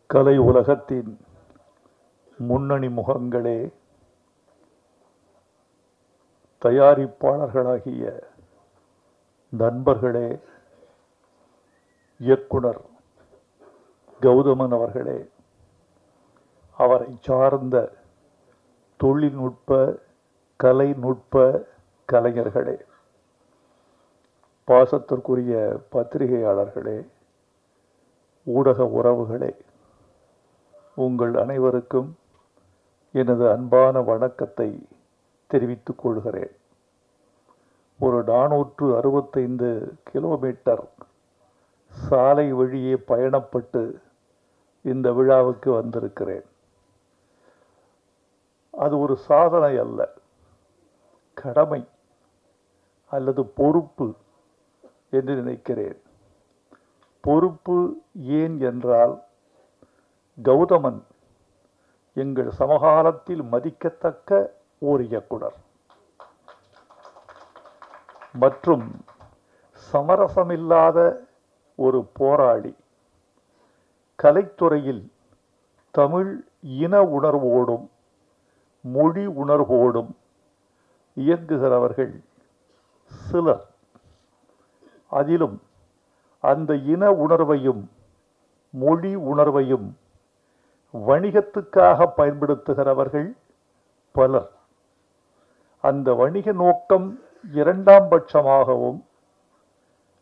கலை உலகத்தின் முன்னணி முகங்களே, தயாரிப்பாளர்களாகிய நண்பர்களே, இயக்குனர் கௌதமன் அவர்களே, அவரை சார்ந்த தொழில்நுட்ப கலைநுட்ப கலைஞர்களே, பாசத்திற்குரிய பத்திரிகையாளர்களே, ஊடக உறவுகளே, உங்கள் அனைவருக்கும் எனது அன்பான வணக்கத்தை தெரிவித்துக் கொள்கிறேன். ஒரு 465 கிலோமீட்டர் சாலை வழியே பயணப்பட்டு இந்த விழாவுக்கு வந்திருக்கிறேன். அது ஒரு சாதனை அல்ல, கடமை அல்லது பொறுப்பு என்று நினைக்கிறேன். பொறுப்பு ஏன் என்றால், கௌதமன் எங்கள் சமகாலத்தில் மதிக்கத்தக்க ஓர் இயக்குனர் மற்றும் சமரசமில்லாத ஒரு போராளி. கலைத்துறையில் தமிழ் இன உணர்வோடும் மொழி உணர்வோடும் இயங்குகிறவர்கள் சிலர். அதிலும் அந்த இன உணர்வையும் மொழி உணர்வையும் வணிகத்துக்காக பயன்படுத்துகிறவர்கள் பலர். அந்த வணிக நோக்கம் இரண்டாம் பட்சமாகவும்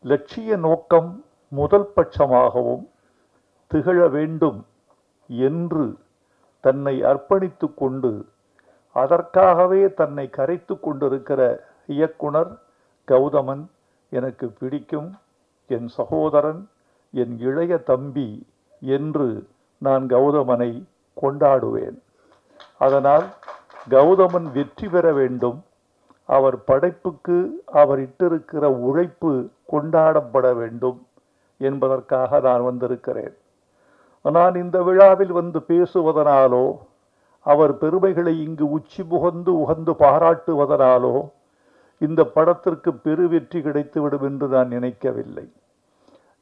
லட்சிய நோக்கம் முதல் பட்சமாகவும் திகழ வேண்டும் என்று தன்னை அர்ப்பணித்து கொண்டு அதற்காகவே தன்னை கரைத்து கொண்டிருக்கிற இயக்குனர் கௌதமன் எனக்கு பிடிக்கும். என் சகோதரன், என் இளைய தம்பி என்று நான் கௌதமனை கொண்டாடுவேன். அதனால் கௌதமன் வெற்றி பெற வேண்டும், அவர் படைப்புக்கு அவர் இட்டிருக்கிற உழைப்பு கொண்டாடப்பட வேண்டும் என்பதற்காக நான் வந்திருக்கிறேன். நான் இந்த விழாவில் வந்து பேசுவதனாலோ அவர் பெருமைகளை இங்கு உச்சி முகந்து உகந்து பாராட்டுவதனாலோ இந்த படத்திற்கு பெரு வெற்றி கிடைத்துவிடும் என்று நான் நினைக்கவில்லை.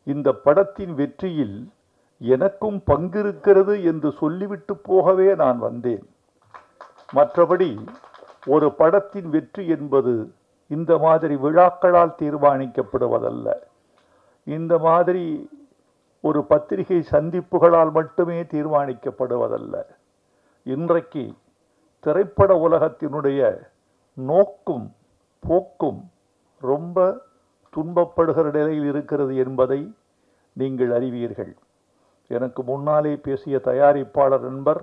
இந்த படத்தின் வெற்றியில் எனக்கும் பங்கிருக்கிறது என்று சொல்லிவிட்டு போகவே நான் வந்தேன். மற்றபடி ஒரு படத்தின் வெற்றி என்பது இந்த மாதிரி விழாக்களால் தீர்மானிக்கப்படுவதல்ல, இந்த மாதிரி ஒரு பத்திரிகை சந்திப்புகளால் மட்டுமே தீர்மானிக்கப்படுவதல்ல. இன்றைக்கு திரைப்பட உலகத்தினுடைய நோக்கும் போக்கும் ரொம்ப துன்பப்படுகிற நிலையில் இருக்கிறது என்பதை நீங்கள் அறிவீர்கள். எனக்கு முன்னாலே பேசிய தயாரிப்பாளர் நண்பர்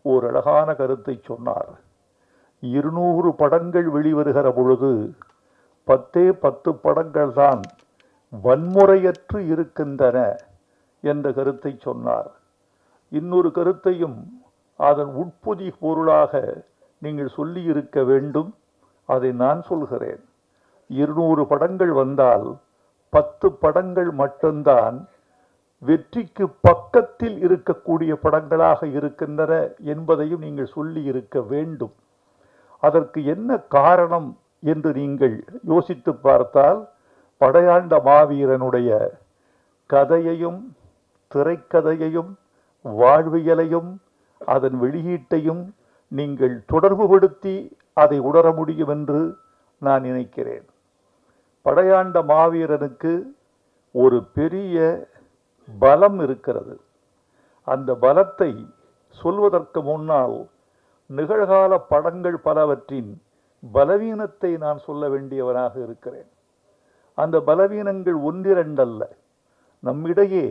ஓர் அழகான கருத்தை சொன்னார். 200 படங்கள் வெளிவருகிற பொழுது 10 படங்கள் தான் வன்முறையற்று இருக்கின்றன என்ற கருத்தை சொன்னார். இன்னொரு கருத்தையும் அதன் உட்பொதி பொருளாக நீங்கள் சொல்லி இருக்க வேண்டும். அதை நான் சொல்கிறேன். 200 படங்கள் வந்தால் 10 படங்கள் மட்டும்தான் வெற்றிக்கு பக்கத்தில் இருக்கக்கூடிய படங்களாக இருக்கின்றன என்பதையும் நீங்கள் சொல்லி இருக்க வேண்டும். அதற்கு என்ன காரணம் என்று நீங்கள் யோசித்து பார்த்தால், படையாண்ட மாவீரனுடைய கதையையும் திரைக்கதையையும் வாழ்வியலையும் அதன் வெளியீட்டையும் நீங்கள் தொடர்புபடுத்தி அதை உணர முடியும் என்று நான் நினைக்கிறேன். படையாண்ட மாவீரனுக்கு ஒரு பெரிய பலம் இருக்கிறது. அந்த பலத்தை சொல்வதற்கு முன்னால் நிகழ்கால படங்கள் பலவற்றின் பலவீனத்தை நான் சொல்ல வேண்டியவனாக இருக்கிறேன். அந்த பலவீனங்கள் ஒன்றிரண்டல்ல. நம்மிடையே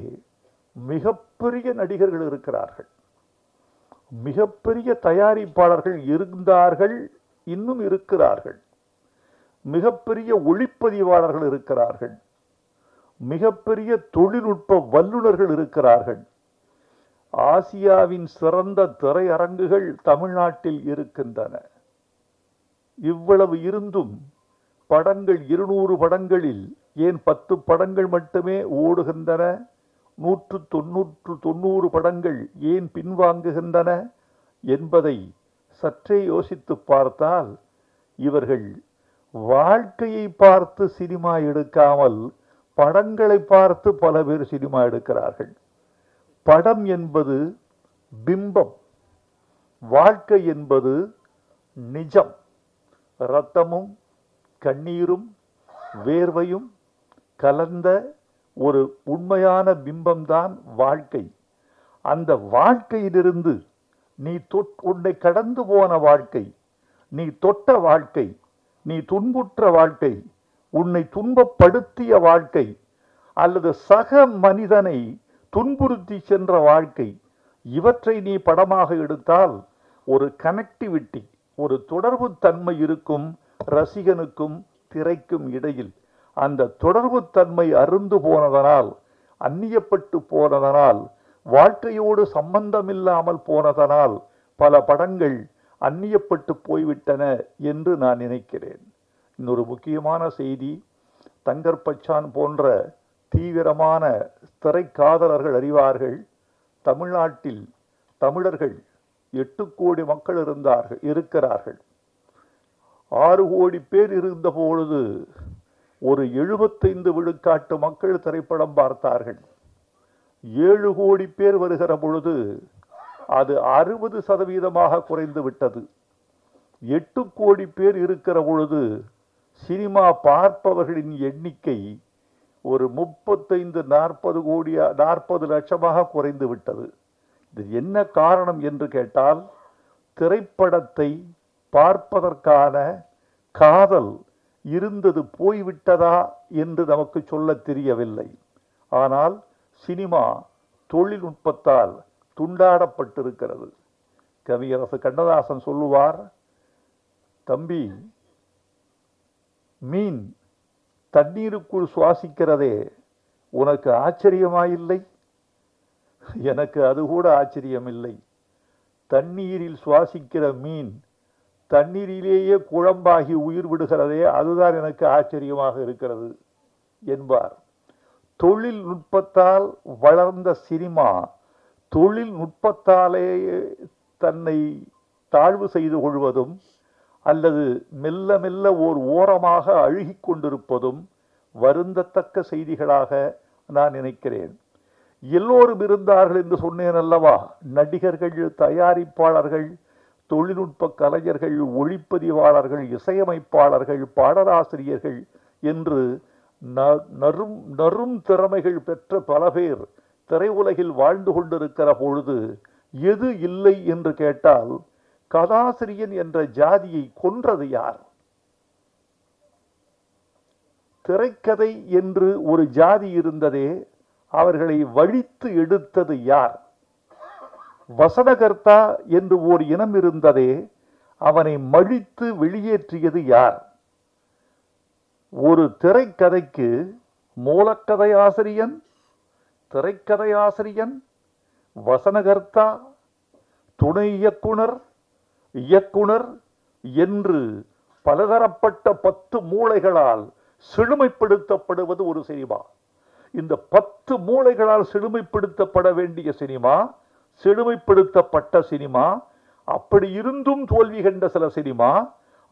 மிகப்பெரிய நடிகர்கள் இருக்கிறார்கள், மிகப்பெரிய தயாரிப்பாளர்கள் இருந்தார்கள், இன்னும் இருக்கிறார்கள், மிகப்பெரிய ஒளிப்பதிவாளர்கள் இருக்கிறார்கள், மிகப்பெரிய தொழில்நுட்ப வல்லுநர்கள் இருக்கிறார்கள். ஆசியாவின் சிறந்த திரையரங்குகள் தமிழ்நாட்டில் இருக்கின்றன. இவ்வளவு இருந்தும் படங்கள் 200 படங்களில் ஏன் 10 படங்கள் மட்டுமே ஓடுகின்றன, 190 படங்கள் ஏன் பின்வாங்குகின்றன என்பதை சற்றே யோசித்து பார்த்தால், இவர்கள் வாழ்க்கையை பார்த்து சினிமா எடுக்காமல் படங்களை பார்த்து பல பேர் சினிமா எடுக்கிறார்கள். படம் என்பது பிம்பம், வாழ்க்கை என்பது நிஜம். இரத்தமும் கண்ணீரும் வேர்வையும் கலந்த ஒரு உண்மையான பிம்பம்தான் வாழ்க்கை. அந்த வாழ்க்கையிலிருந்து நீ உன்னை கடந்து போன வாழ்க்கை, நீ தொட்ட வாழ்க்கை, நீ துன்புற்ற வாழ்க்கை, உன்னை துன்பப்படுத்திய வாழ்க்கை, அல்லது சக மனிதனை துன்புறுத்தி சென்ற வாழ்க்கை, இவற்றை நீ படமாக எடுத்தால் ஒரு கனெக்டிவிட்டி, ஒரு தொடர்பு தன்மை இருக்கும் ரசிகனுக்கும் திரைக்கும் இடையில். அந்த தொடர்பு தன்மை அருந்து போனதனால், அந்நியப்பட்டு போனதனால், வாழ்க்கையோடு சம்பந்தமில்லாமல் போனதனால் பல படங்கள் அந்நியப்பட்டு போய்விட்டன என்று நான் நினைக்கிறேன். இன்னொரு முக்கியமான செய்தி, தங்கர் பச்சான் போன்ற தீவிரமான திரைக்காதலர்கள் அறிவார்கள். தமிழ்நாட்டில் தமிழர்கள் 8 கோடி மக்கள் இருக்கிறார்கள். 6 கோடி பேர் இருந்த பொழுது ஒரு 75 விழுக்காட்டு மக்கள் திரைப்படம் பார்த்தார்கள். 7 கோடி பேர் வருகிற பொழுது அது 60% குறைந்து விட்டது. 8 கோடி பேர் இருக்கிற பொழுது சினிமா பார்ப்பவர்களின் எண்ணிக்கை ஒரு 35-40 லட்சமாக குறைந்து விட்டது. இது என்ன காரணம் என்று கேட்டால், திரைப்படத்தை பார்ப்பதற்கான காதல் இருந்தது போய்விட்டதா என்று நமக்கு சொல்ல தெரியவில்லை. ஆனால் சினிமா தொழில்நுட்பத்தால் துண்டாடப்பட்டிருக்கிறது. கவியரசு கண்ணதாசன் சொல்லுவார், தம்பி, மீன் தண்ணீருக்குள் சுவாசிக்கிறதே உனக்கு ஆச்சரியமாயில்லை? எனக்கு அது கூட ஆச்சரியமில்லை. தண்ணீரில் சுவாசிக்கிற மீன் தண்ணீரிலேயே குழம்பாகி உயிர் விடுகிறதே, அதுதான் எனக்கு ஆச்சரியமாக இருக்கிறது என்பார். தொழில்நுட்பத்தால் வளர்ந்த சினிமா தொழில்நுட்பத்தாலேயே தன்னை தாழ்வு செய்து கொள்வதும் அல்லது மெல்ல மெல்ல ஓர் ஓரமாக அழுகி கொண்டிருப்பதும் வருந்தத்தக்க செய்திகளாக நான் நினைக்கிறேன். எல்லோரும் இருந்தார்கள் என்று சொன்னேன் அல்லவா? நடிகர்கள், தயாரிப்பாளர்கள், தொழில்நுட்ப கலைஞர்கள், ஒளிப்பதிவாளர்கள், இசையமைப்பாளர்கள், பாடலாசிரியர்கள் என்று நறும் திறமைகள் பெற்ற பல பேர் திரையுலகில் வாழ்ந்து கொண்டிருக்கிற பொழுது எது இல்லை என்று கேட்டால், கதாசிரியன் என்ற ஜாதியை கொன்றது யார்? திரைக்கதை என்று ஒரு ஜாதி இருந்ததே, அவர்களை வழித்து எடுத்தது யார்? வசனகர்த்தா என்று ஓர் இனம் இருந்ததே, அவனை மழித்து வெளியேற்றியது யார்? ஒரு திரைக்கதைக்கு மூலக்கதை ஆசிரியன், திரைக்கதை ஆசிரியன், வசனகர்த்தா, துணை இயக்குனர், இயக்குனர் என்று பலதரப்பட்ட 10 மூளைகளால் செழுமைப்படுத்தப்படுவது ஒரு சினிமா. இந்த 10 மூளைகளால் செழுமைப்படுத்தப்பட வேண்டிய சினிமா, செழுமைப்படுத்தப்பட்ட சினிமா, அப்படி இருந்தும் தோல்வி கண்ட சில சினிமா,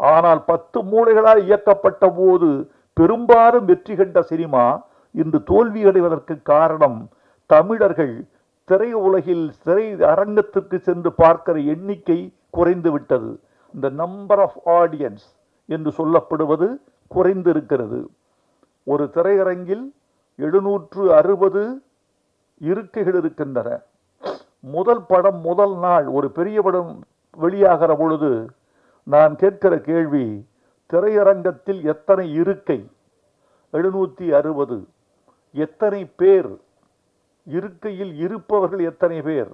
ஆனால் 10 மூளைகளால் இயக்கப்பட்ட போது பெரும்பாலும் வெற்றி கண்ட சினிமா இன்று தோல்வி அடைவதற்கு காரணம், தமிழர்கள் திரையுலகில் திரை அரங்கத்திற்கு சென்று பார்க்கிற எண்ணிக்கை குறைந்து விட்டது. இந்த நம்பர் ஆஃப் ஆடியன்ஸ் என்று சொல்லப்படுவது குறைந்து இருக்கிறது. ஒரு திரையரங்கில் 760 இருக்கைகள் இருக்கின்றன. முதல் படம் முதல் நாள் ஒரு பெரிய படம் வெளியாகிற பொழுது நான் கேட்கிற கேள்வி, திரையரங்கத்தில் எத்தனை இருக்கை? 760. எத்தனை பேர்? இருக்கையில் இருப்பவர்கள் எத்தனை பேர்?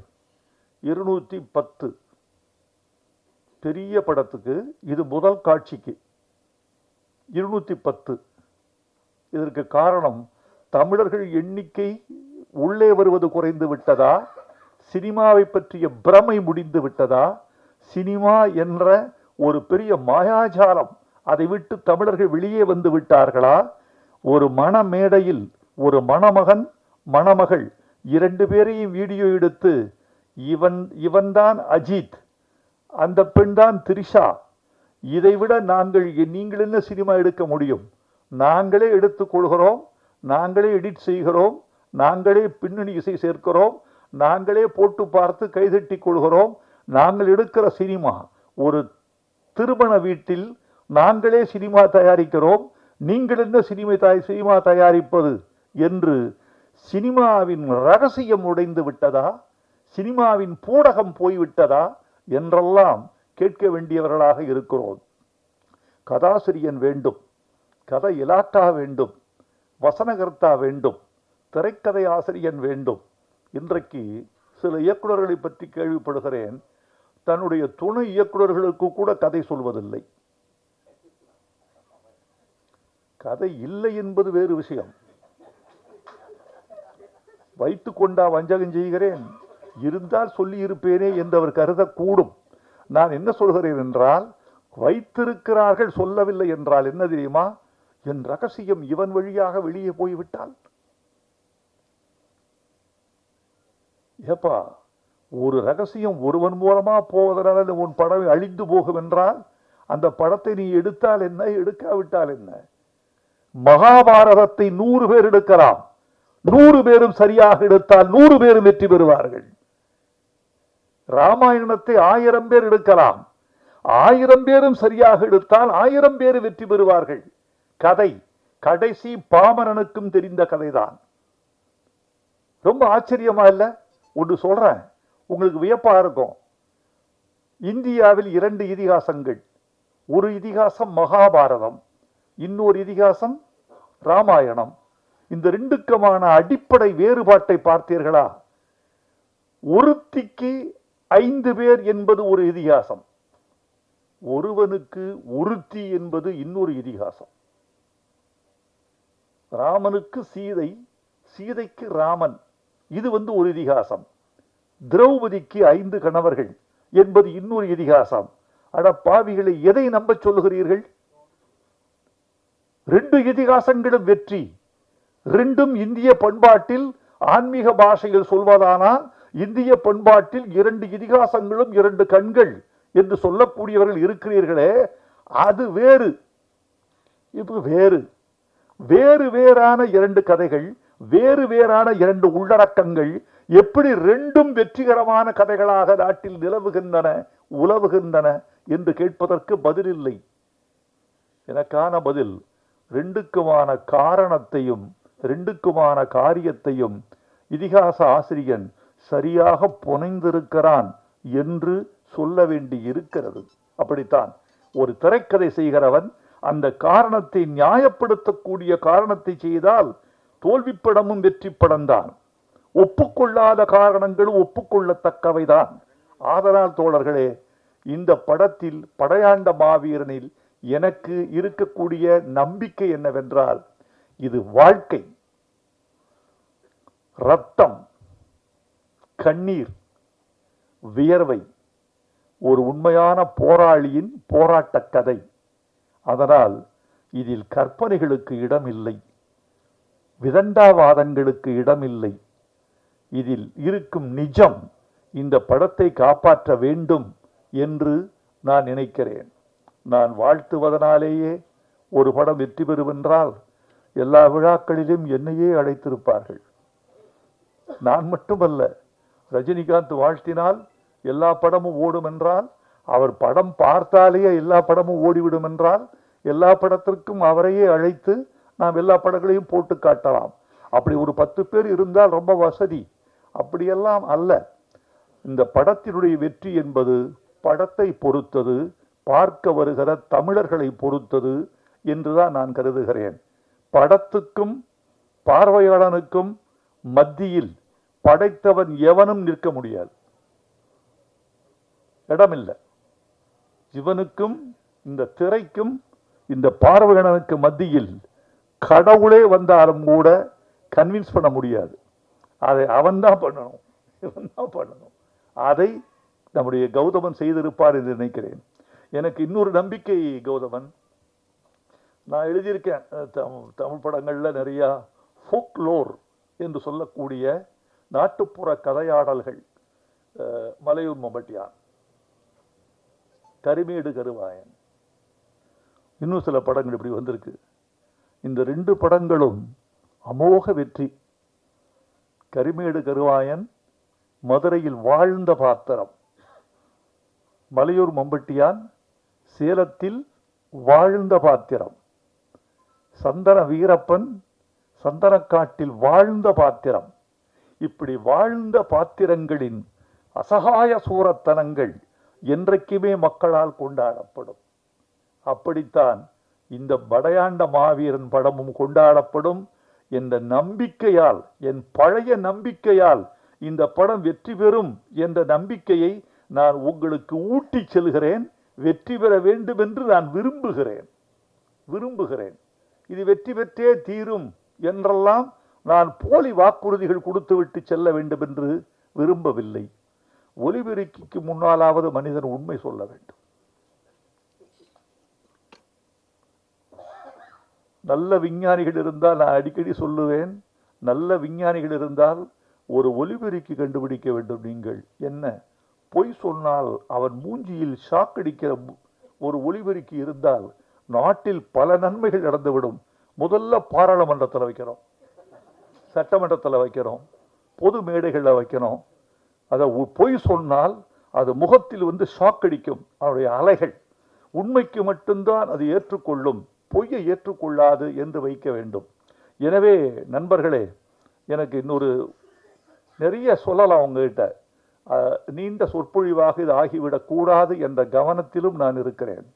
210. பெரிய படத்துக்கு இது முதல் காட்சிக்கு 210. இதற்கு காரணம், தமிழர்கள் எண்ணிக்கை உள்ளே வருவது குறைந்து விட்டதா? சினிமாவை பற்றிய பிரமை முடிந்து விட்டதா? சினிமா என்ற ஒரு பெரிய மாயாஜாலம், அதை விட்டு தமிழர்கள் வெளியே வந்து விட்டார்களா? ஒரு மணமேடையில் ஒரு மணமகன், மணமகள் 2 பேரையும் வீடியோ எடுத்து, இவன்தான் அஜித், அந்த பெண் தான் திரிஷா, இதைவிட நீங்கள் என்ன சினிமா எடுக்க முடியும்? நாங்களே எடுத்துக் கொள்கிறோம், நாங்களே எடிட் செய்கிறோம், நாங்களே பின்னணி இசை சேர்க்கிறோம், நாங்களே போட்டு பார்த்து கைதட்டி கொள்கிறோம். நாங்கள் எடுக்கிற சினிமா ஒரு திருமண வீட்டில் நாங்களே சினிமா தயாரிக்கிறோம், நீங்கள் என்ன சினிமா தயாரிப்பது என்று சினிமாவின் ரகசியம் உடைந்து விட்டதா, சினிமாவின் பூடகம் போய்விட்டதா என்றெல்லாம் கேட்க வேண்டியவர்களாக இருக்கிறோம். கதாசிரியன் வேண்டும், கதை இலாக்கா வேண்டும், வசனகர்த்தா வேண்டும், திரைக்கதை ஆசிரியன் வேண்டும். இன்றைக்கு சில இயக்குநர்களை பற்றி கேள்விப்படுகிறேன், தன்னுடைய துணை இயக்குநர்களுக்கு கூட கதை சொல்வதில்லை. கதை இல்லை என்பது வேறு விஷயம். வைத்துக் கொண்டா வஞ்சகம் செய்கிறேன், இருந்தால் சொல்லி இருப்பேனே என்று அவர் கருதக்கூடும். நான் என்ன சொல்கிறேன் என்றால், வைத்திருக்கிறார்கள் சொல்லவில்லை என்றால் என்ன தெரியுமா, என் ரகசியம் இவன் வழியாக வெளியே போய்விட்டால், ஏப்பா ஒரு ரகசியம் ஒருவன் மூலமா போவதனால உன் படம் அழிந்து போகும் என்றால் அந்த படத்தை நீ எடுத்தால் என்ன, எடுக்காவிட்டால் என்ன? மகாபாரதத்தை 100 பேர் எடுக்கலாம், 100 பேரும் சரியாக எடுத்தால் 100 பேரும் வெற்றி பெறுவார்கள். ராமாயணத்தை 1000 பேர் எடுக்கலாம், 1000 பேரும் சரியாக எடுத்தால் 1000 பேர் வெற்றி பெறுவார்கள். கதை கடைசி பாமரனுக்கும் தெரிந்த கதைதான். ரொம்ப ஆச்சரியமா இல்ல? ஒன்று சொல்றேன், உங்களுக்கு வியப்பா இருக்கும். இந்தியாவில் 2 இதிகாசங்கள், ஒரு இதிகாசம் மகாபாரதம், இன்னொரு இதிகாசம் ராமாயணம். இந்த 2க்குமான அடிப்படை வேறுபாட்டை பார்த்தீர்களா? ஒருத்திக்கு 5 பேர் என்பது ஒரு இதிகாசம், ஒருவனுக்கு ஒருத்தி என்பது இன்னொரு இதிகாசம். ராமனுக்கு சீதை, சீதைக்கு ராமன், இது ஒரு இதிகாசம். திரௌபதிக்கு 5 கணவர்கள் என்பது இன்னொரு இதிகாசம். அட பாவிகளை, எதை நம்ப சொல்லுகிறீர்கள்? 2 இதிகாசங்களும் வெற்றி, 2ம் இந்திய பண்பாட்டில் ஆன்மீக பாஷையில் சொல்வதானால் இந்திய பண்பாட்டில் 2 இதிகாசங்களும் 2 கண்கள் என்று சொல்லக்கூடியவர்கள் இருக்கிறீர்களே, அது வேறு. இது வேறு. வேறு வேறான 2 கதைகள், வேறு வேறான 2 உள்ளடக்கங்கள் எப்படி 2ம் வெற்றிகரமான கதைகளாக நாட்டில் நிலவுகின்றன, உலவுகின்றன என்று கேட்பதற்கு பதில் இல்லை. எனக்கான பதில், 2க்குமான காரணத்தையும் 2க்குமான காரியத்தையும் இதிகாச ஆசிரியன் சரியாக புனைந்திருக்கிறான் என்று சொல்ல வேண்டி இருக்கிறது. அப்படித்தான் ஒரு திரைக்கதை செய்கிறவன் அந்த காரணத்தை நியாயப்படுத்தக்கூடிய காரணத்தை செய்தால் தோல்வி படமும் வெற்றி படம்தான். ஒப்புக்கொள்ளாத காரணங்களும் ஒப்புக்கொள்ளத்தக்கவைதான். ஆதலால் தோழர்களே, இந்த படத்தில் படையாண்ட மாவீரனில் எனக்கு இருக்கக்கூடிய நம்பிக்கை என்னவென்றால், இது வாழ்க்கை, ரத்தம், கண்ணீர், வியர்வை, ஒரு உண்மையான போராளியின் போராட்ட கதை. அதனால் இதில் கற்பனைகளுக்கு இடமில்லை, விதண்டாவாதங்களுக்கு இடமில்லை. இதில் இருக்கும் நிஜம் இந்த படத்தை காப்பாற்ற வேண்டும் என்று நான் நினைக்கிறேன். நான் வாழ்த்துவதனாலேயே ஒரு படம் வெற்றி பெறுவென்றால் எல்லா விழாக்களிலும் என்னையே அழைத்திருப்பார்கள். நான் மட்டுமல்ல, ரஜினிகாந்த் வாழ்த்தினால் எல்லா படமும் ஓடும் என்றால், அவர் படம் பார்த்தாலேயே எல்லா படமும் ஓடிவிடும் என்றால், எல்லா படத்திற்கும் அவரையே அழைத்து நாம் எல்லா படங்களையும் போட்டு காட்டலாம். அப்படி ஒரு 10 பேர் இருந்தால் ரொம்ப வசதி. அப்படியெல்லாம் அல்ல. இந்த படத்தினுடைய வெற்றி என்பது படத்தை பொறுத்தது, பார்க்க வருகிற தமிழர்களை பொறுத்தது என்றுதான் நான் கருதுகிறேன். படத்துக்கும் பார்வையாளனுக்கும் மத்தியில் படைத்தவன் எவனும் நிற்க முடியாது, இடமில்லை. இவனுக்கும் இந்த திரைக்கும் இந்த பார்வையாளனுக்கு மத்தியில் கடவுளே வந்தாலும் கூட கன்வின்ஸ் பண்ண முடியாது. அதை அவன்தான் பண்ணணும், இவன் தான் பண்ணணும். அதை நம்முடைய கௌதமன் செய்திருப்பார் என்று நினைக்கிறேன். எனக்கு இன்னொரு நம்பிக்கை கௌதமன், நான் எழுதியிருக்கேன் தமிழ் படங்கள்ல நிறைய ஃபோக்லோர் என்று சொல்லக்கூடிய நாட்டுப்புற கதையாடல்கள், மலையூர் மம்பட்டியான், கரிமேடு கருவாயன், இன்னும் சில படங்கள் இப்படி வந்திருக்கு. இந்த 2 படங்களும் அமோக வெற்றி. கரிமேடு கருவாயன் மதுரையில் வாழ்ந்த பாத்திரம். மலையூர் மம்பட்டியான் சேலத்தில் வாழ்ந்த பாத்திரம். சந்தன வீரப்பன் சந்தனக்காட்டில் வாழ்ந்த பாத்திரம். இப்படி வாழ்ந்த பாத்திரங்களின் அசகாய சூரத்தனங்கள் என்றைக்குமே மக்களால் கொண்டாடப்படும். அப்படித்தான் இந்த படையாண்ட மாவீரன் படமும் கொண்டாடப்படும் என்ற நம்பிக்கையால், என் பழைய நம்பிக்கையால் இந்த படம் வெற்றி பெறும் என்ற நம்பிக்கையை நான் உங்களுக்கு ஊட்டி செல்கிறேன். வெற்றி பெற வேண்டும் என்று நான் விரும்புகிறேன். இது வெற்றி பெற்றே தீரும் என்றெல்லாம் நான் போலி வாக்குறுதிகள் கொடுத்துவிட்டு செல்ல வேண்டும் என்று விரும்பவில்லை. ஒலிபெருக்கிக்கு முன்னாலாவது மனிதன் உண்மை சொல்ல வேண்டும். நல்ல விஞ்ஞானிகள் இருந்தால், நான் அடிக்கடி சொல்லுவேன், நல்ல விஞ்ஞானிகள் இருந்தால் ஒரு ஒலிபெருக்கி கண்டுபிடிக்க வேண்டும். நீங்கள் என்ன பொய் சொன்னால் அவன் மூஞ்சியில் ஷாக்கடிக்கிற ஒரு ஒலிபெருக்கி இருந்தால் நாட்டில் பல நன்மைகள் நடந்துவிடும். முதல்ல பாராளுமன்றத்தில் வைக்கிறோம், சட்டமன்றத்தில் வைக்கிறோம், பொது மேடைகளில் வைக்கிறோம். அதை பொய் சொன்னால் அது முகத்தில் வந்து ஷாக்கடிக்கும். அவருடைய அலைகள் உண்மைக்கு மட்டும்தான் அது ஏற்றுக்கொள்ளும், பொய்யை ஏற்றுக்கொள்ளாது என்று வைக்க வேண்டும். எனவே நண்பர்களே, எனக்கு இன்னொரு நிறைய சொல்லலாம் உங்ககிட்ட. நீண்ட சொற்பொழிவாக இது ஆகிவிடக்கூடாது என்ற கவனத்திலும் நான் இருக்கிறேன்.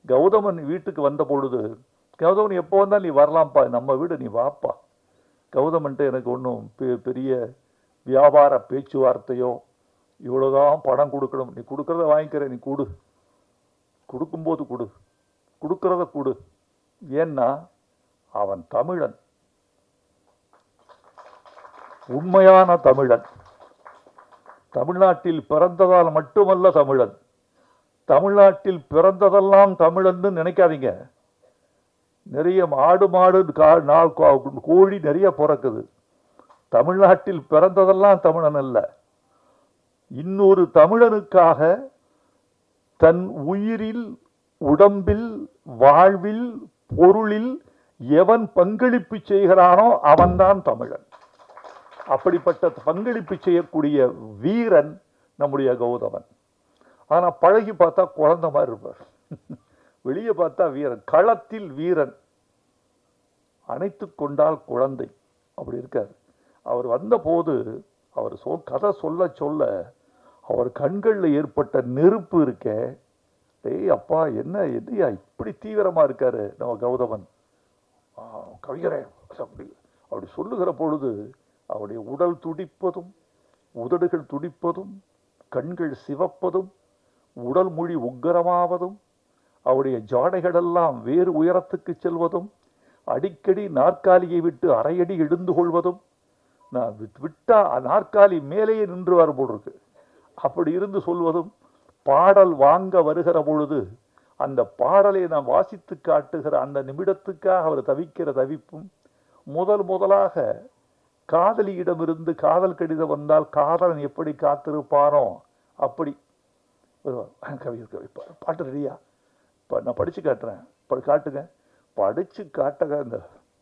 கௌதமன் வீட்டுக்கு வந்த பொழுது, கௌதமன் எப்போ வந்தால் நீ வரலாம்ப்பா, நம்ம வீடு நீ வாப்பா. கௌதமன்ட்டு எனக்கு ஒன்றும் பெரிய வியாபார பேச்சுவார்த்தையோ இவ்வளோதான் பணம் கொடுக்கணும், நீ கொடுக்கறத வாங்கிக்கிற, நீ கொடு, கொடுக்கும்போது கொடு, கொடுக்கறத கொடு. ஏன்னா அவன் தமிழன், உண்மையான தமிழன். தமிழ்நாட்டில் பிறந்ததால் மட்டுமல்ல தமிழன். தமிழ்நாட்டில் பிறந்ததெல்லாம் தமிழன்னு நினைக்காதீங்க. நிறைய ஆடு மாடு கோழி நிறைய பிறக்குது. தமிழ்நாட்டில் பிறந்ததெல்லாம் தமிழன் அல்ல. இன்னொரு தமிழனுக்காக தன் உயிரில், உடம்பில், வாழ்வில், பொருளில் எவன் பங்களிப்பு செய்கிறானோ அவன்தான் தமிழன். அப்படிப்பட்ட பங்களிப்பு செய்யக்கூடிய வீரன் நம்முடைய கௌதமன். ஆனா பழகி பார்த்தா குழந்தை மாதிரி இருப்பார், வெளியே பார்த்தா வீரன், களத்தில் வீரன், அணைத்து கொண்டால் குழந்தை, அப்படி இருக்கார். அவர் வந்த போது அவர் கதை சொல்ல சொல்ல அவர் கண்களில் ஏற்பட்ட நெருப்பு இருக்க, டேய் அப்பா என்ன எதையா இப்படி தீவிரமா இருக்காரு நம்ம கௌதமன் கவிஞரே அப்படி சொல்லுகிற பொழுது அவருடைய உடல் துடிப்பதும், உதடுகள் துடிப்பதும், கண்கள் சிவப்பதும், உடல் மொழி உக்கரமாவதும், அவருடைய ஜாடைகளெல்லாம் வேறு உயரத்துக்கு செல்வதும், அடிக்கடி நாற்காலியை விட்டு அரையடி எழுந்து கொள்வதும், நான் விட்டா நாற்காலி மேலேயே நின்று வர போல் இருக்கு அப்படி இருந்து சொல்வதும், பாடல் வாங்க வருகிற பொழுது அந்த பாடலை நான் வாசித்து காட்டுகிற அந்த நிமிடத்துக்காக அவர் தவிக்கிற தவிப்பும், முதலாக காதலியிடமிருந்து காதல் கடிதம் வந்தால் காதலன் எப்படி காத்திருப்பானோ அப்படி பாட்டு ரெடியா, நான் படிச்சு காட்டுறேன், காட்டுங்க, படிச்சு காட்டுங்க. இந்த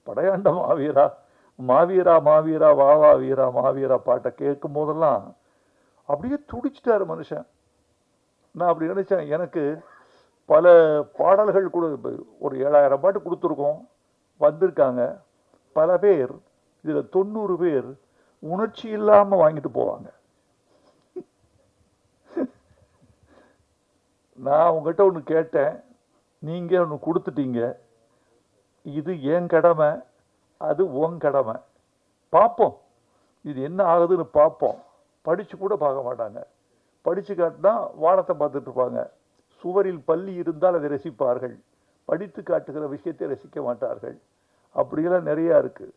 படையாண்ட மாவீரா மாவீரா மாவீரா வாவா வீரா மாவீரா பாட்டை கேட்கும் போதெல்லாம் அப்படியே துடிச்சிட்டாரு மனுஷன். நான் அப்படி நினைச்சேன், எனக்கு பல பாடல்கள் கூட ஒரு 7000 பாட்டு கொடுத்துருக்கோம், வந்திருக்காங்க பல பேர். இதுல 90 பேர் உணர்ச்சி இல்லாம வாங்கிட்டு போவாங்க. நான் உங்ககிட்ட ஒன்று கேட்டேன், நீங்க ஒன்று கொடுத்துட்டீங்க, இது என் கடமை, அது உன் கடமை, பார்ப்போம் இது என்ன ஆகுதுன்னு பார்ப்போம். படிச்சு கூட பார்க்க மாட்டாங்க. படிச்சு காட்டினா வானத்தை பார்த்துட்டு இருப்பாங்க. சுவரில் பள்ளி இருந்தால் அதை ரசிப்பார்கள், படித்து காட்டுகிற விஷயத்தை ரசிக்க மாட்டார்கள். அப்படியெல்லாம் நிறையா இருக்கு.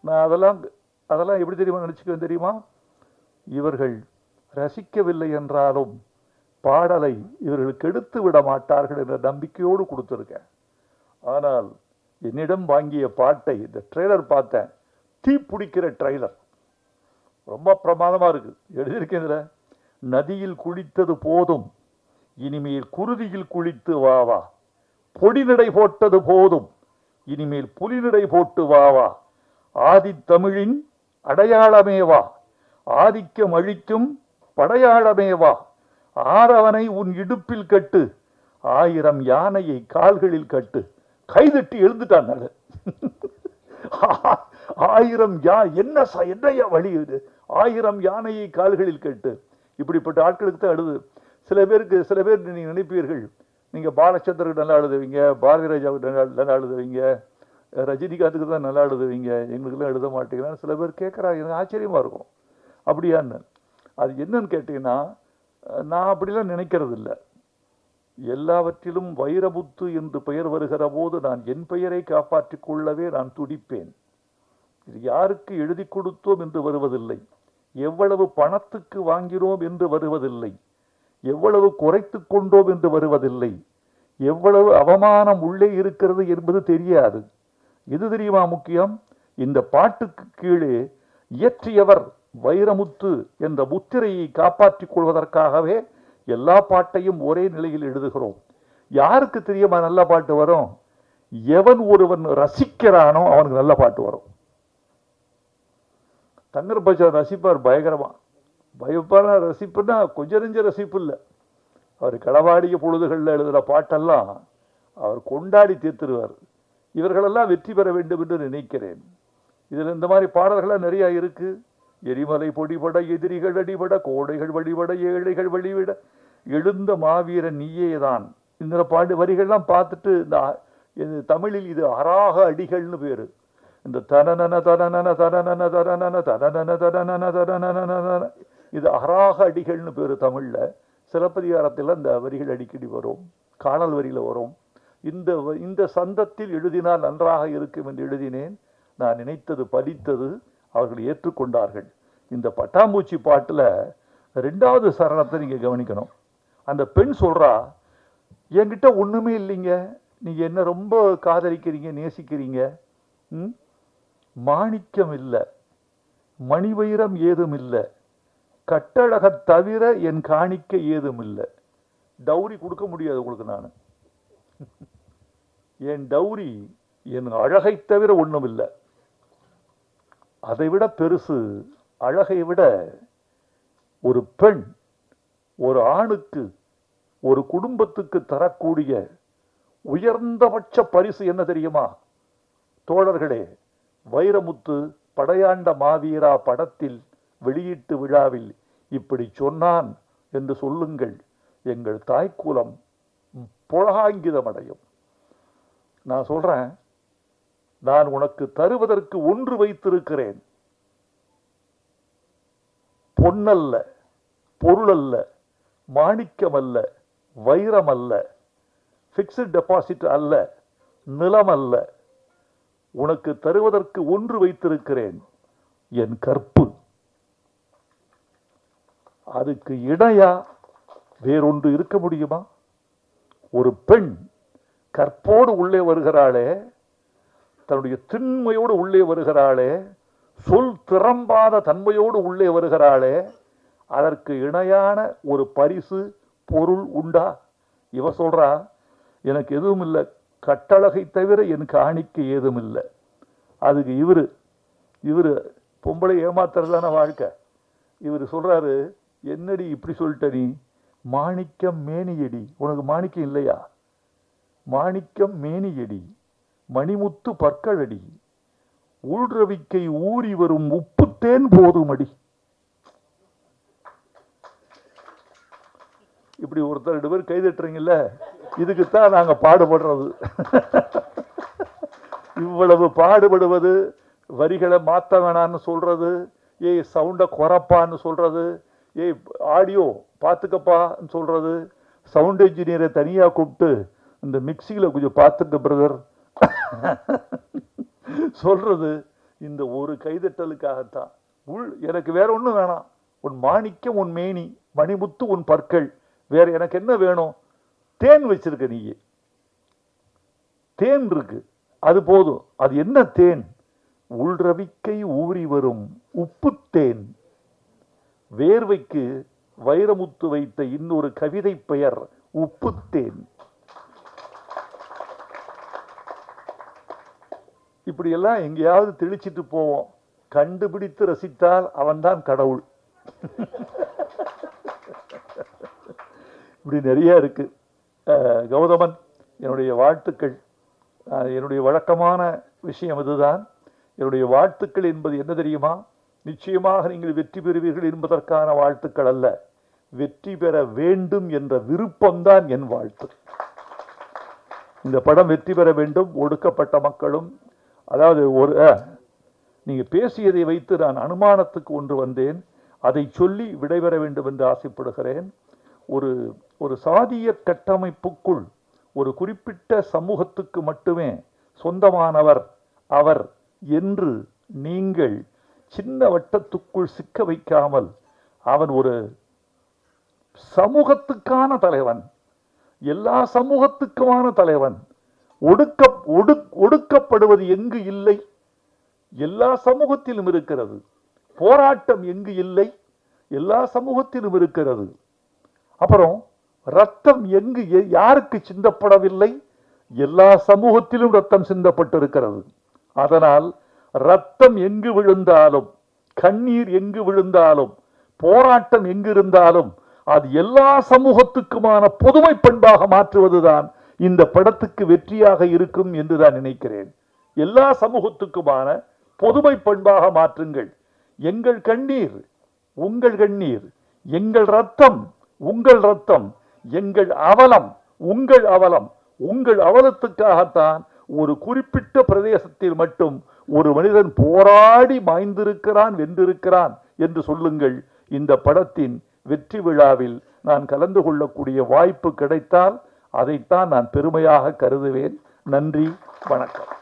நான் அதெல்லாம் எப்படி தெரியுமா நினைச்சுக்குவேன் தெரியுமா? இவர்கள் ரசிக்கவில்லை என்றாலும் பாடலை இவர்களுக்கு எடுத்து விட மாட்டார்கள் என்ற நம்பிக்கையோடு கொடுத்துருக்கேன். ஆனால் என்னிடம் வாங்கிய பாட்டை, இந்த ட்ரெய்லர் பார்த்தேன், தீ பிடிக்கிற ட்ரெய்லர், ரொம்ப பிரமாதமா இருக்கு. எழுதியிருக்கேன், நதியில் குளித்தது போதும், இனிமேல் குருதியில் குளித்து வாவா, பொடி நடை போட்டது போதும், இனிமேல் புலிநடை போட்டு வாவா, ஆதி தமிழின் அடையாளமேவா, ஆதிக்கம் அழிக்கும் படையாளமேவா, ஆரவனை உன் இடுப்பில் கட்டு, 1000 யானையை கால்களில் கட்டு. கைதட்டி எழுந்துட்டான். 1000 என்னையா வழி இது? 1000 யானையை கால்களில் கட்டு. இப்படிப்பட்ட ஆட்களுக்கு தான் அழுது. சில பேர் நீங்க நினைப்பீர்கள், நீங்க பாலச்சந்திரனுக்கு நல்லா எழுதுவீங்க, பாரதி ராஜாவுக்கு நல்லா எழுதுவீங்க, ரஜினிகாந்துக்கு தான் நல்லா எழுதுவீங்க, எங்களுக்கெல்லாம் எழுத மாட்டீங்கன்னா சில பேர் கேட்குறாங்க. எனக்கு ஆச்சரியமா இருக்கும். அப்படியான்னு. அது என்னன்னு கேட்டீங்கன்னா, நான் அப்படிலாம் நினைக்கிறது இல்லை. எல்லாவற்றிலும் வைரமுத்து என்று பெயர் வருகிற போது நான் என் பெயரை காப்பாற்றிக் கொள்ளவே நான் துடிப்பேன். இது யாருக்கு எழுதி கொடுத்தோம் என்று வருவதில்லை, எவ்வளவு பணத்துக்கு வாங்கினோம் என்று வருவதில்லை, எவ்வளவு குறைத்து கொண்டோம் என்று வருவதில்லை, எவ்வளவு அவமானம் உள்ளே இருக்கிறது என்பது தெரியாது. இது தெரியுமா முக்கியம்? இந்த பாட்டுக்கு கீழே இயற்றியவர் வைரமுத்து என்ற முத்திரையை காப்பாற்றிக் கொள்வதற்காகவே எல்லா பாட்டையும் ஒரே நிலையில் எழுதுகிறோம். யாருக்கு தெரியுமா நல்ல பாட்டு வரும்? எவன் ஒருவன் ரசிக்கிறானோ அவனுக்கு நல்ல பாட்டு வரும். தங்கர் பச்சான் ரசிப்பார் பயங்கரமா. பயப்பான ரசிப்புன்னா கொஞ்சம் நெஞ்ச ரசிப்பு இல்லை. அவர் களவாடிய பொழுதுகளில் எழுதுகிற பாட்டெல்லாம் அவர் கொண்டாடி தீர்த்துருவார். இவர்களெல்லாம் வெற்றி பெற வேண்டும் என்று நினைக்கிறேன். இதில் இந்த மாதிரி பாடல்கள்லாம் நிறைய இருக்கு. எரிமலை பொடிபட, எதிரிகள் அடிபட, கோடைகள் வழிபட, ஏழைகள் வழிவிட, எழுந்த மாவீரன் நீயேதான். இந்த பாட்டு வரிகள்லாம் பார்த்துட்டு இந்த தமிழில் இது அராக அடிகள்னு பேரு. இந்த தனனன தனனன தனனன தனனன தனனன தனனன தனனன, இது அராக அடிகள்னு பேரு தமிழ்ல. சிலப்பதிகாரத்தில் இந்த வரிகள் அடிக்கடி வரும், காணல் வரியில வரும். இந்த சந்தத்தில் எழுதினால் நன்றாக இருக்கும் என்று எழுதினேன். நான் நினைத்தது படித்தது, அவர்கள் ஏற்றுக்கொண்டார்கள். இந்த பட்டாம்பூச்சி பாட்டுல 2வது சரணத்தை நீங்க கவனிக்கணும். அந்த பெண் சொல்றா, என்கிட்ட ஒண்ணுமே இல்லைங்க, நீங்க என்ன ரொம்ப காதலிக்கிறீங்க, நேசிக்கிறீங்க, மாணிக்கம் இல்லை, மணி வைரம் ஏதும் இல்லை, கட்டழக தவிர என் காணிக்க ஏதும் இல்லை. டவுரி கொடுக்க முடியாது உங்களுக்கு நான். என் டவுரி என் அழகை தவிர ஒண்ணும் இல்லை. அதை விட பெருசு, அழகை விட ஒரு பெண் ஒரு ஆணுக்கு, ஒரு குடும்பத்துக்கு தரக்கூடிய உயர்ந்தபட்ச பரிசு என்ன தெரியுமா தோழர்களே? வைரமுத்து படையாண்ட மாவீரா படத்தில் வெளியீட்டு விழாவில் இப்படி சொன்னான் என்று சொல்லுங்கள், எங்கள் தாய்க்குலம் புலகாங்கிதம் அடையும். நான் சொல்றேன், நான் உனக்கு தருவதற்கு ஒன்று வைத்திருக்கிறேன். பொன்னல்ல, பொருள் அல்ல, மாணிக்கம் அல்ல, வைரம் அல்ல, பிக்ஸ்ட் டெபாசிட் அல்ல, நிலம் அல்ல. உனக்கு தருவதற்கு ஒன்று வைத்திருக்கிறேன், என் கற்பு. அதுக்கு இணையா வேறொன்று இருக்க முடியுமா? ஒரு பெண் கற்போடு உள்ளே வருகிறாளே, தன்னுடைய திண்மையோடு உள்ளே வருகிறாளே, சொல் திறம்பாத தன்மையோடு உள்ளே வருகிறாளே, அதற்கு இணையான ஒரு பரிசு பொருள் உண்டா? இவ சொல்றா, எனக்கு எதுவும் இல்லை, கட்டழகை தவிர என் காணிக்க ஏதும் இல்லை. அதுக்கு இவரு பொம்பளை ஏமாத்துறதான வாழ்க்கை. இவர் சொல்றாரு, என்னடி இப்படி சொல்லிட்ட நீ? மாணிக்கம் மேனியடி, உனக்கு மாணிக்கம் இல்லையா? மாணிக்கம் மேனியடி, மணிமுத்து பற்களடி, உள்ரவிக்கை ஊறி வரும் உப்புத்தேன் போதுமடி. இப்படி ஒருத்தர் 2 பேர் கைதட்டுறீங்கல்ல, இதுக்குத்தான் நாங்க பாடுபடுறது. இவ்வளவு பாடுபடுவது, வரிகளை மாத்த வேணான்னு சொல்றது, ஏய் சவுண்ட குறைப்பான்னு சொல்றது, ஏய் ஆடியோ பார்த்துக்கப்பான்னு சொல்றது, சவுண்ட் இன்ஜினியரை தனியா கூப்பிட்டு இந்த மிக்சியில கொஞ்சம் பார்த்துக்க பிரதர் சொல்றது, இந்த ஒரு கைதட்டலுக்காகத்தான். எனக்கு வேற ஒண்ணும் வேணாம். உன் மாணிக்கம் உன் மேனி, மணிமுத்து உன் பற்கள், வேற எனக்கு என்ன வேணும்? தேன் வச்சிருக்க நீ, தேன் இருக்கு, அது போதும். அது என்ன தேன்? உள்ரவிக்கை ஊறி வரும் உப்பு தேன். வேர்வைக்கு வைரமுத்து வைத்த இன்னொரு கவிதை பெயர் உப்பு தேன். இப்படியெல்லாம் எங்கேயாவது தெளிச்சிட்டு போவோம். கண்டுபிடித்து ரசித்தால் அவன்தான் கடவுள். இப்படி நிறைய இருக்கு. கௌதமன், என்னுடைய வாழ்த்துக்கள். என்னுடைய வழக்கமான விஷயம் இதுதான். என்னுடைய வாழ்த்துக்கள் என்பது என்ன தெரியுமா? நிச்சயமாக நீங்கள் வெற்றி பெறுவீர்கள் என்பதற்கான வாழ்த்துக்கள் அல்ல, வெற்றி பெற வேண்டும் என்ற விருப்பம்தான் என் வாழ்த்து. இந்த படம் வெற்றி பெற வேண்டும். ஒடுக்கப்பட்ட மக்களும், அதாவது நீங்க பேசியதை வைத்து நான் அனுமானத்துக்கு ஒன்று வந்தேன், அதை சொல்லி விடைபெற வேண்டும் என்று ஆசைப்படுகிறேன். ஒரு சாதிய கட்டமைப்புக்குள் ஒரு குறிப்பிட்ட சமூகத்துக்கு மட்டுமே சொந்தமானவர் அவர் என்று நீங்கள் சின்ன வட்டத்துக்குள் சிக்க வைக்காமல், அவன் ஒரு சமூகத்துக்கான தலைவன், எல்லா சமூகத்துக்குமான தலைவன். ஒடுக்கப்படுவது எங்கு இல்லை? எல்லா சமூகத்திலும் இருக்கிறது. போராட்டம் எங்கு இல்லை? எல்லா சமூகத்திலும் இருக்கிறது. அப்புறம் ரத்தம் எங்கு யாருக்கு சிந்தப்படவில்லை? எல்லா சமூகத்திலும் ரத்தம் சிந்தப்பட்டிருக்கிறது. அதனால் ரத்தம் எங்கு விழுந்தாலும், கண்ணீர் எங்கு விழுந்தாலும், போராட்டம் எங்கு இருந்தாலும் அது எல்லா சமூகத்துக்குமான பொதுமை பண்பாக மாற்றுவதுதான் இந்த படத்துக்கு வெற்றியாக இருக்கும் என்று நான் நினைக்கிறேன். எல்லா சமூகத்துக்குமான பொதுமை பண்பாக மாற்றுங்கள். எங்கள் கண்ணீர் உங்கள் கண்ணீர், எங்கள் ரத்தம் உங்கள் ரத்தம், எங்கள் அவலம் உங்கள் அவலம். உங்கள் அவலத்துக்காகத்தான் ஒரு குறிப்பிட்ட பிரதேசத்தில் மட்டும் ஒரு மனிதன் போராடி மாய்ந்திருக்கிறான், வென்றிருக்கிறான் என்று சொல்லுங்கள். இந்த படத்தின் வெற்றி விழாவில் நான் கலந்து கொள்ளக்கூடிய வாய்ப்பு கிடைத்தால் அதைத்தான் நான் பெருமையாக கருதுவேன். நன்றி, வணக்கம்.